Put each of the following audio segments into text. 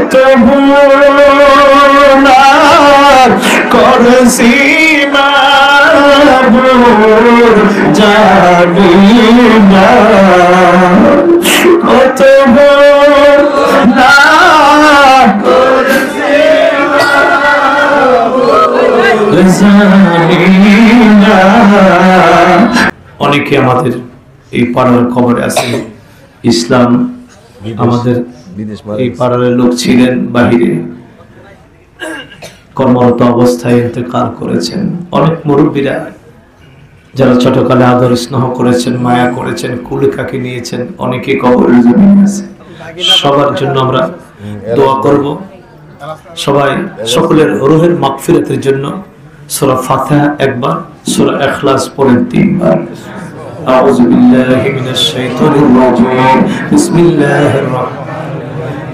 কত গুনাহ করেছি মাবুদ জানি না, কত গুনাহ করেছি মাবুদ জানি না। অনেকে আমাদের এই পাড়ার খবরে আছে, ইসলাম আমাদের এই পাড়ার লোক ছিলেন, বাহিরে কর্মরত অবস্থায় ইন্তেকাল করেছেন। অনেক মুরব্বীরা যারা ছোটকালে আদর স্নেহ করেছেন, মায়া করেছেন, কুলে কাকে নিয়েছেন, অনেকে কবরের জমিনে আছে। সবার জন্য আমরা দোয়া করব। সবাই সকলের রূহের মাগফিরাতের জন্য সূরা ফাতিহা একবার, সূরা ইখলাস পড়েন 3 বার। আউযু বিল্লাহি মিনাশ শাইতানির রাজীম। বিসমিল্লাহির রহমানির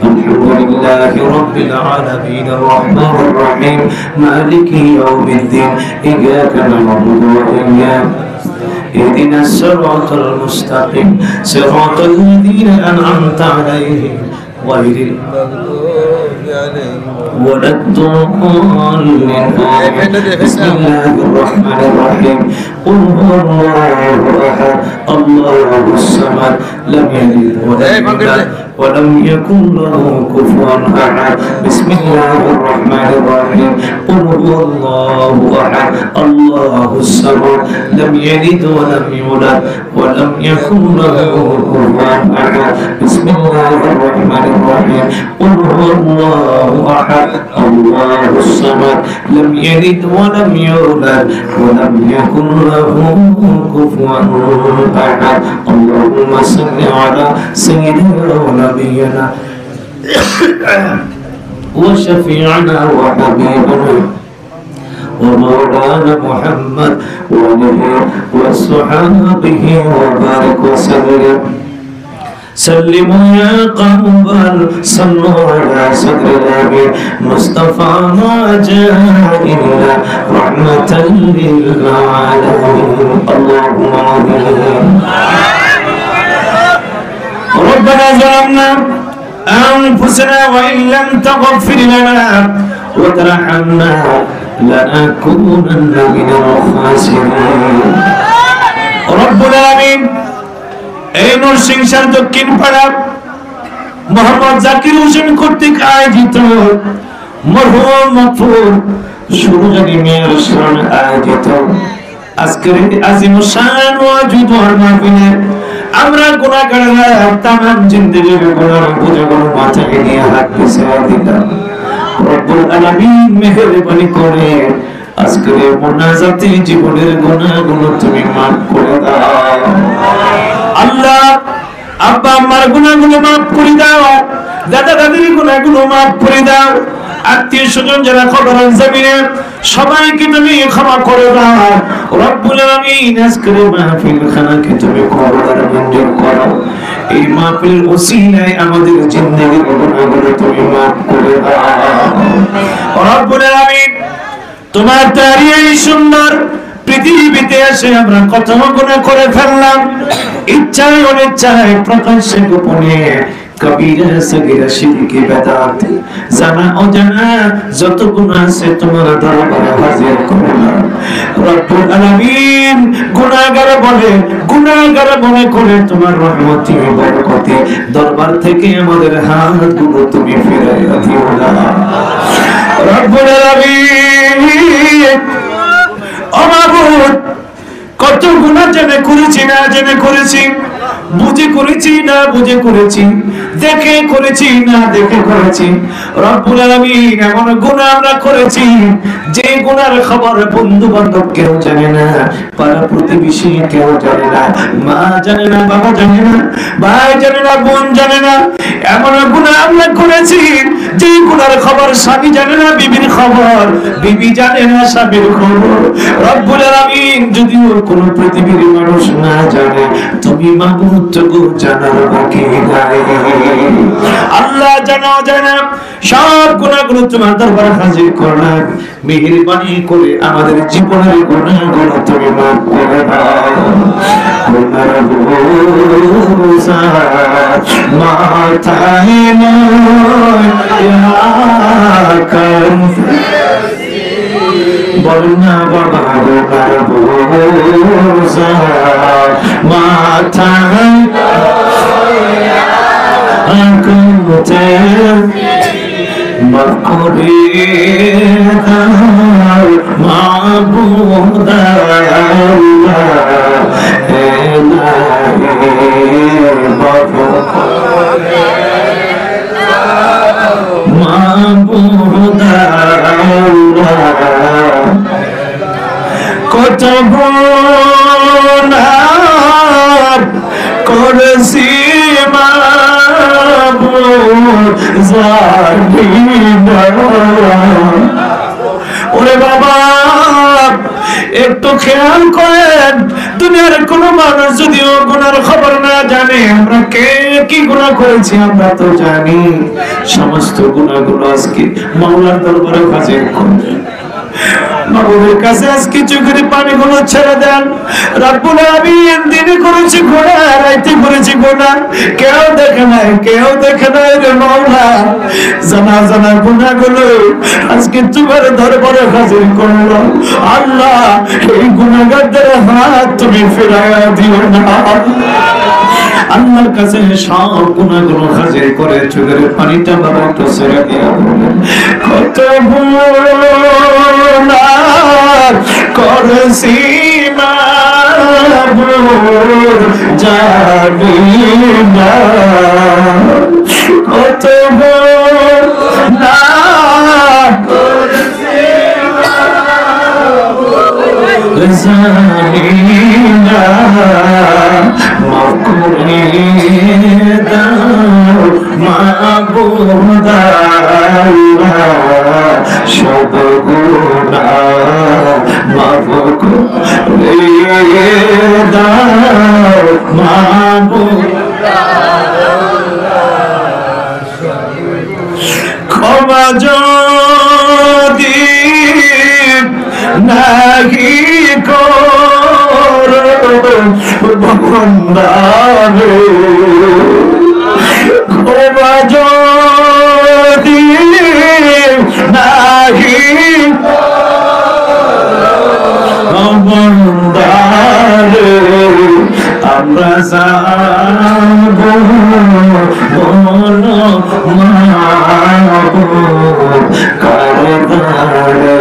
আলহামদুলিল্লাহি রাব্বিল আলামিন আর-রাহমানির রহিম মালিকি ইয়াউমিদ্দিন ইয়্যাকা না'বুদু ওয়া ইয়্যাকা اهدنا الصراط المستقيم صراط الذين أنعمت عليهم غير المغضوب عليهم ولا الضالين. بسم الله الرحمن الرحيم قل هو الله أحد الله الصمد لم يلد ولم يولد ولم يكن له كفوا أحد. بسم الله الرحمن الرحيم قل هو الله أحد الله الصمد لم يلد ولم يولد ولم يكن له كفوا أحد. بسم الله الرحمن الرحيم قل هو الله أحد الله الصمد لم يلد ولم يولد ولم يكن له كفوا أحد. اللهم صل على سيدنا ونبينا وشفيعنا وحبيبنا ومولانا محمد وآله وصحبه وبارك وسلم. سلموا يا قوم صلوا على صدر النبي مصطفى ما جاء إلا رحمة للعالمين. اللهم آمين. ربنا ظلمنا أنفسنا وإن لم تغفر لنا وترحمنا لنكونن من الخاسرين. رب العالمين এই নরসিংসার দক্ষিণ পাড়া মোহাম্মদ জাকির হোসেন কর্তৃক আয়োজিত মরহুম মাগফুর সুরজানি মিয়ার স্মরণে আয়োজিত আজকের আজিম শান ওয়াজুদ মাহফিলে আমরা গুনাহগাররা তামাম জিন্দেগির গুনাহ বোঝাগুলো মাথায় নিয়ে হাত পিছিয়ে দিলাম। রব্বুল আলামিন মেহেরবানি করে আজকের মোনাজাতে জীবনের গুনাহগুলো তুমি মাফ করে দাও আল্লাহ। আব্বা আম্মার গুনাহগুলো মাফ করে দাও, দাদা দাদির গুনাহগুলো মাফ করে দাও, আত্মীয় স্বজন যারা কবরের জমিনে সবাইকে তুমি ক্ষমা করে দাও। রব্বুল আলামিন আজকের মাহফিল খানাকে তুমি কবুল মঞ্জুর করো। এই মাহফিলের ওসিলায় আমাদের জিন্দেগির গুনাহগুলো তুমি মাফ করে দাও। রব্বুল আলামিন তোমার তারিয়ে সুন্দর পৃথিবীতে এসে আমরা কত গুনাহ করে ফেললাম, ইচ্ছায় অনিচ্ছায় প্রকাশ্যে গোপনে কবিরা সগীরা শিরকি বেদাত জানা অজানা যত গুনাহ আছে তোমার দরবারে হাজির করলাম। রব্বুল আলামিন গুনাহগার মনে করে তোমার রহমতে বরকতে দরবার থেকে আমাদের হাতগুলো তুমি ফিরাইয়া দিও না। রব্বুল আলামিন ও মাবুদ কত গুনাহ জেনে করেছি না জেনে করেছি, বুঝে করেছি না বুঝে করেছি, দেখে করেছি না দেখে করেছি। রব্বুল আলামিন এমন গুনাহ আমরা করেছি যে গুনার খবর বন্ধু বান্ধব কেউ জানে না, পাড়া প্রতিবেশী কেউ জানে না, মা জানে না, বাবা জানে না, ভাই জানে না, বোন জানে না। এমন গুনাহ আমরা করেছি যে গুনার খবর স্বামী জানে না, বিবির খবর বিবি জানে না, স্বামীর খবর। রব্বুল আলামিন যদিও কোনো পৃথিবীর মানুষ না জানে, তুমি মাবুদ তো জানার বাকি নাই। আল্লাহ জানা জানা সব গুনাহগুলো তোমার দরবারে হাজির করলাম। মেহেরবানি করে আমাদের জীবনের গুনাহগুলো তুমি মাফ করে দাও। গুনার বোঝা মাথায় নয় মাফ করে দাও মাবুদ আল্লাহ মাবুদ আল্লাহ কত গুনাহ করেছি মাবুদ জানিনা। ওরে বাবা একটু খেয়াল করেন, দুনিয়ার কোন মানুষ যদিও গুনার খবর না জানে, আমরা কে কি গুনাহ করেছি আমরা তো জানি। সমস্ত গুনাহগুলো আজকে মাওলার দরবারে হাজির করবেন। মাবুদের কাছে আজকে চোখের পানিগুলো ছেড়ে দেন। রব্বুল আলামিন দিনে করেছি গুনাহ, রাইতে করেছি গুনাহ, কেউ দেখে নাই, কেউ দেখে নাই রে মাওলা। জানা জানা গুনাহগুলো আজকে তোমার দরবারে হাজির করলো। আল্লাহ এই গুনাহগারদের হাত তুমি ফিরাইয়া দিও না। আল্লাহর কাছে সব গুনাহগুলো হাজির করে চোখের পানিটা বাবা একটু ছেড়ে দিয়া বলেন, কত গুনাহ করেছি মাবুদ জানিনা। কত গুনাহ করেছি মাবুদ জানিনা। মাফ করে দাও মাবুদ আল্লাহ সব গুনাহ মাফ করে দাও মাবুদ ক্ষমা যদি নাহি করো বান্দারে, ক্ষমা যদি নাহি বান্দারে, আমরা যাব বলো মাবুদ কারদারে,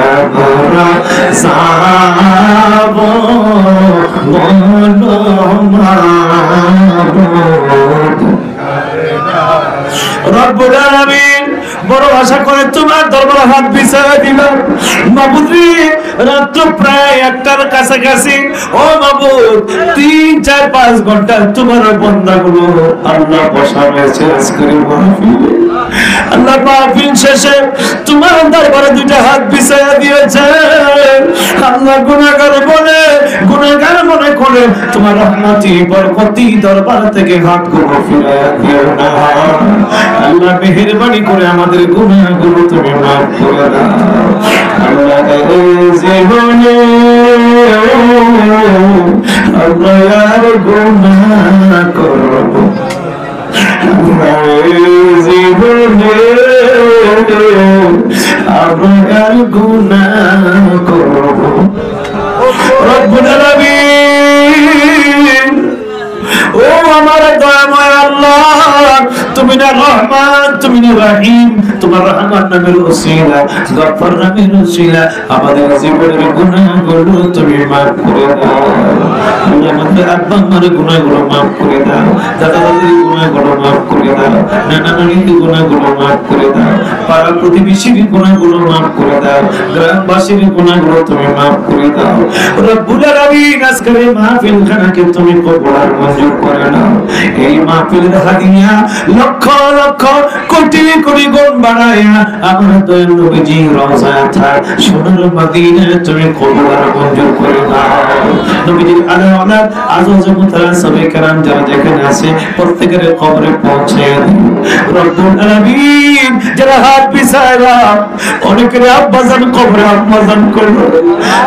আমরা যাব বলো মাবুদ। রব্বুল আলামিন বড় আশা করে তোমার দরবারে হাত বিছায়া দিলাম। মাবুদ রে রাত প্রায় 1টার কাছাকাছি। ও মাবুদ 3-4-5 ঘন্টা তোমার বান্দাগুলো আল্লাহ বসা রয়েছে আজকের মাহফিলে। আল্লাহ মাহফিল শেষে তোমার দরবারে 2টা হাত বিছায়া দিয়েছে। আল্লাহ গুনাহগার মনে করে তোমার রহমতি বরকতি দরবার থেকে হাতগুলো ফিরাইয়া দিও না। আল্লাহ মেহেরবানি করে আমাদের গুনাহগুলো তুমি মাফ করে দাও। আল্লাহ জীবনে আমরা আর গুনাহ করব, জীবনে আমরা আর গুনাহ করব। রব্বুল আলামিন ও আমার দয়াময় আল্লাহ, তুমি না রহমান, তুমি না রহিম, তোমার রহমান নামের ওসিলা, গফফার নামের ওসিলা আমাদের জীবনের গুনাহগুলো তুমি মাফ করে দাও। আল্লাহ আমাদের আব্বা আম্মার গুনাহগুলো মাফ করে দাও, দাদা দাদির গুনাহগুলো মাফ করে দাও, নানা নানির গুনাহগুলো মাফ করে দাও, পাড়া প্রতিবেশীর গুনাহগুলো মাফ করে দাও, গ্রামবাসীর গুনাহগুলো তুমি মাফ করে দাও। রব্বুল আলামিন আজকের এই মাহফিলখানাকে তুমি কবুল আর মঞ্জুর করে নাও। এই মাহফিলের হাদিয়া লক্ষ লক্ষ কোটি কোটি গুণ বাড়ায়া আমার দয়াল নবীজি রওজায় থাক সোনার মদিনায় তুমি কবুল আর মঞ্জুর করে নাও। নবীজির আলা ওয়ালাদ আযওয়াজ মুতারা সাহাবায়ে কেরাম যারা যেখানে আছে প্রত্যেকের কবরে পৌঁছায় দিও। রব্বুল আলামিন যারা হাত বিছায়া অনেকের আব্বাজান কবরে আম্মাজান করলো,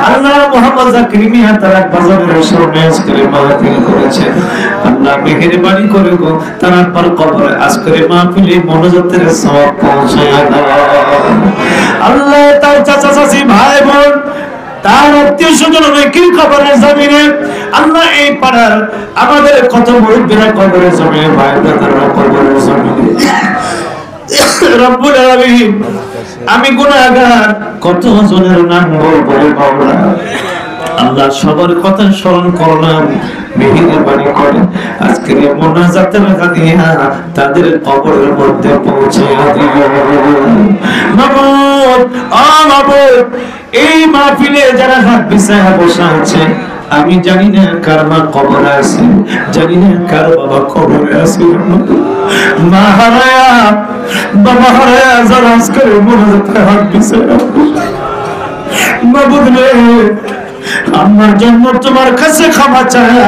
আল্লাহ মুহাম্মদ জাকির মিয়া তার আব্বাজানের সামনে আজকের মাহফিল করেছে। আল্লাহ মেহেরবানি করে গো তার আব্বার কবরে আজকের মাহফিলে মোনাজাতের সওয়াব পৌঁছায়া দাও। আল্লাহ তার চাচা চাচি ভাই বোন তার আত্মীয় স্বজন অনেকেই কবরের জমিনে। আল্লাহ এই পাড়ার আমাদের কত মুরব্বীরা কবরের জমিনে, ভাই ব্রাদাররা কবরের জমিনে। রব্বুল আলামিন, আমি গুনাহগার, কত জনের নাম বলবো মাওলা। আল্লাহ সবার কথা স্মরণ করলাম, মেহেরবানি করে আজকের এই মোনাজাতের হাদিয়া তাদের কবরের মধ্যে পৌঁছে দিও মাবুদ। মাবুদ, এই মাহফিলে যারা হাত বিছায়া বসা আছে, আমি জানি না কার মা কবরে আছে, জানি না কার বাবা কবরে আছে। মা হারায়া, বাবা হারায়া যারা আজকের মোনাজাতে হাত বিছায়া, মাবুদ রে, আম্মার জন্য তোমার কাছে ক্ষমা চায়,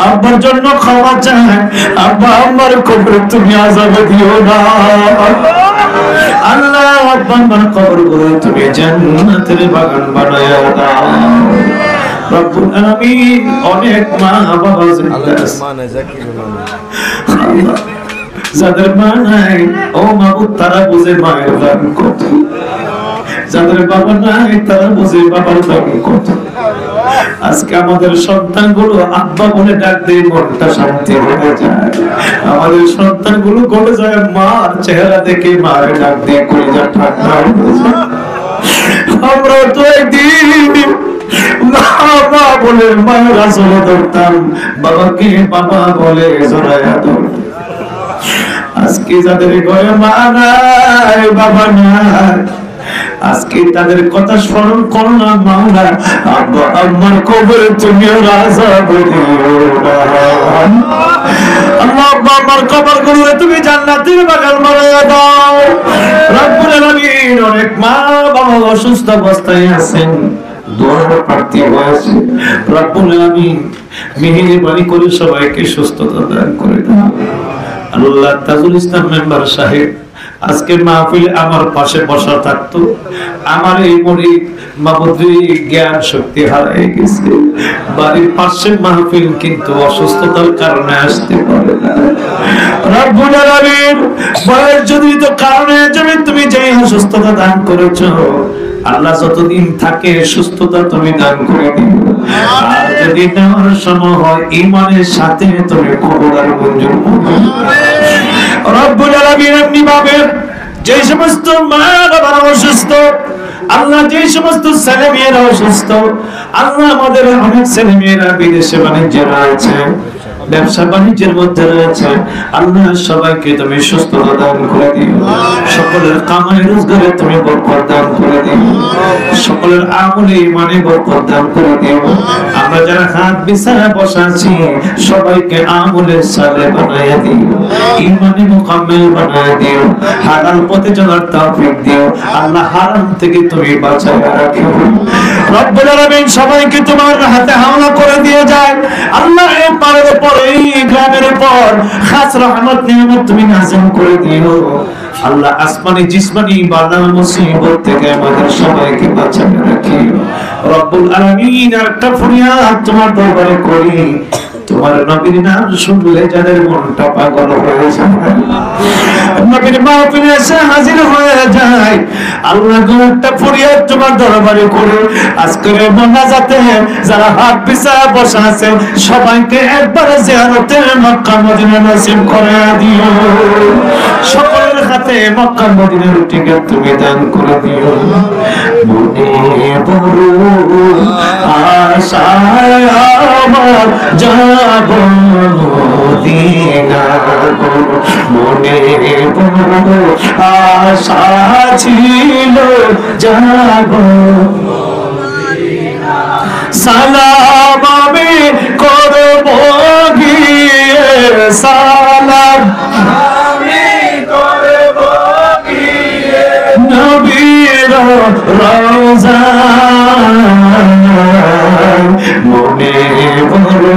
আব্বার জন্য ক্ষমা চায়। আব্বা আম্মার কবরে তুমি আযাব দিও না আল্লাহ। আব্বা আম্মার কবরগুলো তুমি জান্নাতের বাগান বানায়া দাও রব্বুল আলামিন। অনেক মা বাবা জিন্দা আছে, যাদের মা নাই, ও মাবুদ তারা বুঝে মায়ের দাম কত, যাদের বাবা নাই তারা বুঝে বাবার দাম কত। আজকে আমাদের সন্তানগুলো আব্বা বলে ডাক দিয়ে মনটা শান্তি হয়ে যায়। আমাদের সন্তানগুলো গলে যায় মার চেহারা দেখে, মায়ের ডাক দিয়ে কলিজা ঠান্ডা হয়ে যায়। আমরা তো একদিন বাবা বলে মায়ের আসলে ধরতাম, বাবাকে বাবা বলে জড়াইয়া ধরতাম। আজকে যাদের ঘরে মা নাই, বাবা নাই, আজকে তাদের কথা স্মরণ করো না মাওলা। আব্বা আম্মার কবরে তুমি আযাব দিও না আল্লাহ। আব্বা আম্মার কবরগুলো তুমি জান্নাতের বাগান বানায়া দাও রব্বুল আলামিন। অনেক মা বাবা অসুস্থ অবস্থায় আছেন, দোয়ার প্রার্থী হয়েছে রব্বুল আলামিন, মেহেরবানি করে সবাইকে সুস্থতা দান করে দাও আল্লাহ। তাজুল ইসলাম মেম্বার সাহেব আজকে মাহফিলে আমার পাশে বসা থাকতো, আমার এই মুরিদ মাবুদ্রি জ্ঞান শক্তি হারিয়ে গেছে, বাড়ির পাশে মাহফিল কিন্তু অসুস্থতার কারণে আসতে পারে না রব্বুল আলামিন। বয়স যদি তো কারণে তুমি যে অসুস্থতা দান করেছো আল্লাহ, যতদিন থাকে সুস্থতা তুমি দান করে দিও। আর যদি নেওয়ার সময় হয় ঈমানের সাথে তুমি কবুল আর মঞ্জুর করো রব্বুল আলামিন। এমনি ভাবে যে সমস্ত মা বাবারা অসুস্থ আল্লাহ, যে সমস্ত ছেলে মেয়েরা অসুস্থ আল্লাহ, আমাদের অনেক ছেলে মেয়েরা বিদেশে বাণিজ্যে রয়েছে, ব্যবসা বাণিজ্যের মধ্যে রয়েছে আল্লাহ, সবাইকে তুমি সুস্থতা দান করে দিও। সকলের কামাই রোজগারে তুমি বরকত দান করে দিও, সকলের আমলে ঈমানে বরকত দান করে দিও। আমরা যারা হাত বিছায়া বসা আছি সবাইকে আমলে সালেহ বানায়া দিও, ঈমানে মুকাম্মিল বানায়া দিও, হালাল পথে চলার তৌফিক দিও আল্লাহ। হারাম থেকে তুমি বাঁচায়া রাখিও রব্বুল আলামিন। সবাইকে তোমার হাতে হাওলা করে দিয়ে যায় আল্লাহ। এই পারের উপর, এই গ্রামের উপর খাস রহমত নিয়ামত তুমি নাযিল করে দিও আল্লাহ। আসমানি জিসমানি বালা মুসিবত থেকে আমাদের সবাইকে বাঁচায় রাখিও রব্বুল আলামিন। একটা ফরিয়াদ তোমার দরবারে করি, তোমার নবীর নাম শুনলে যাদের মনটা পাগল হয়ে যায়, নবীর মাহফিলে এসে হাজির হয়ে যায় আল্লাহ, একটা ফরিয়াদ তোমার দরবারে করে আজকের মোনাজাতে যারা হাত বিছায়া বসা আছে সবাইকে একবার জিয়ারতে মক্কা মদিনা নসিব করে দিও। সকলের হাতে মক্কা মদিনার টিকিট তুমি দান করে দিও। মনে বড় আশা আমার যাব মদিনা, মনে বড় আশা ছিল যাব মদিনা। সালাম আমি করব গিয়ে, সালাম আমি করব গিয়ে নবীর রওজা, মনে বড়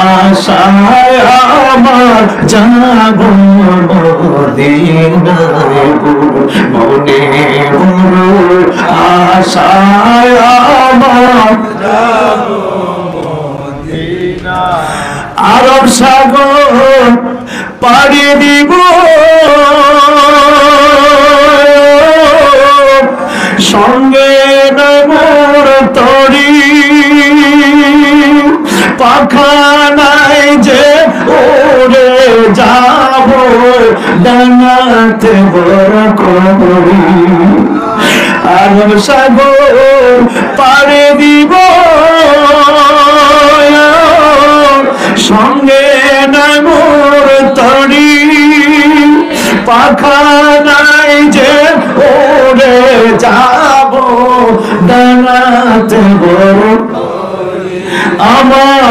আশা আমার যাব মদিনায়, মনে বড় আশা আমার যাব মদিনায়। আরব সাগর পাড়ি দিব সঙ্গে মোর তোর ডানাতে বড় করি আরব সাগর পাড়ে দিব সঙ্গে নাই মোর তরি পাখা নাই যে ওরে যাব ডানাতে বড় আমার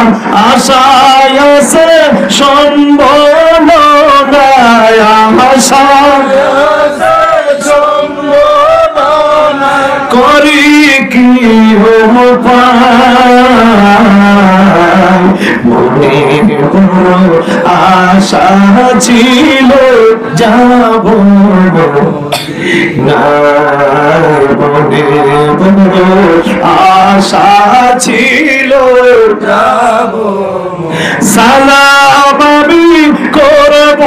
আশায় আছে সম্বল নাই আশা করি কি মনে আশা ছিল যাব না মনে আশা ছিল যাব সালাম আমি করব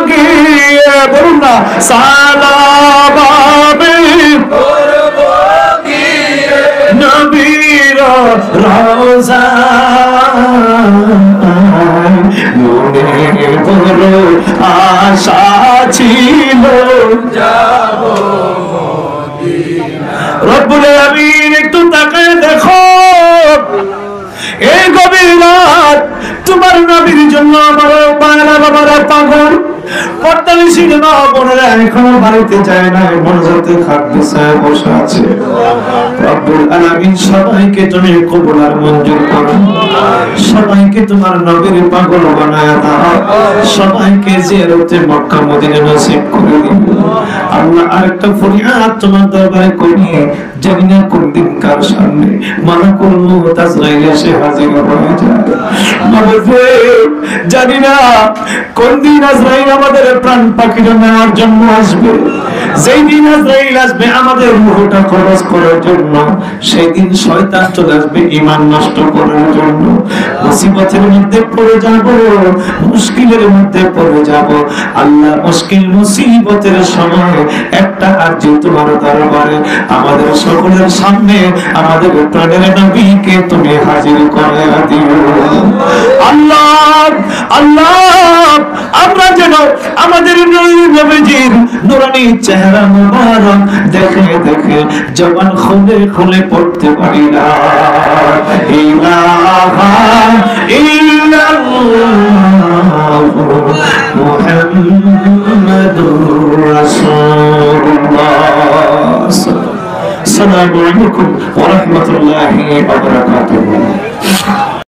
গিয়ে বলুন না সালাম আমি করব গিয়ে নবীর রওজা মনে বড় আশা ছিল যাব রব্বুল আলামিন একটু তাকায় দেখো এই গভীর রাত তোমার নবীর জন্য আমার মায়েরা বাবারা পাগল পর্দানিশীল মা বোনেরা এখনো বাড়িতে যায় না মনোজাতে খাদ্যে বসে আছে রব্বুল আলামিন সবাইকে তুমি কবুল আর মঞ্জুর করো সবাইকে তোমার নবীর পাগল বানায় দাও সবাইকে জিয়ারতে মক্কা মদিনা নসিব করে দিও আল্লাহ আরেকটা ফরিয়াদ তোমার দরবারে করি জানি না কোন দিন কার সামনে মালাকুল মউত আজরাইল এসে হাজির হয়ে যায় মাগফির জানি না কোন দিন আজরাইল আমাদের প্রাণ পাখিটা নেওয়ার জন্য আসবে যেই দিন আজরাইল আসবে আমাদের রূহটা কবজ করার জন্য সেই দিন শয়তান চলে আসবে ঈমান নষ্ট করার জন্য মুসিবতের মধ্যে পড়ে যাব মুশকিলের মধ্যে পড়ে যাব আল্লাহ মুশকিল মুসিবতের সময় একটা আরজি তোমার দরবারে আমাদের সকলের সামনে আমাদের প্রাণের নবীকে তুমি হাজির করে দিও আল্লাহ আল্লাহ আমরা যেন আমাদের নবীজির নূরানী চেহারা মুবারক দেখে দেখে জবান খুলে খুলে পড়তে পারি না ইলাহা ইল্লাল্লাহ মুহাম্মাদুর রাসূলুল্লাহ আসসালামু আলাইকুম ওয়া রাহমাতুল্লাহি ওয়া বারাকাতুহু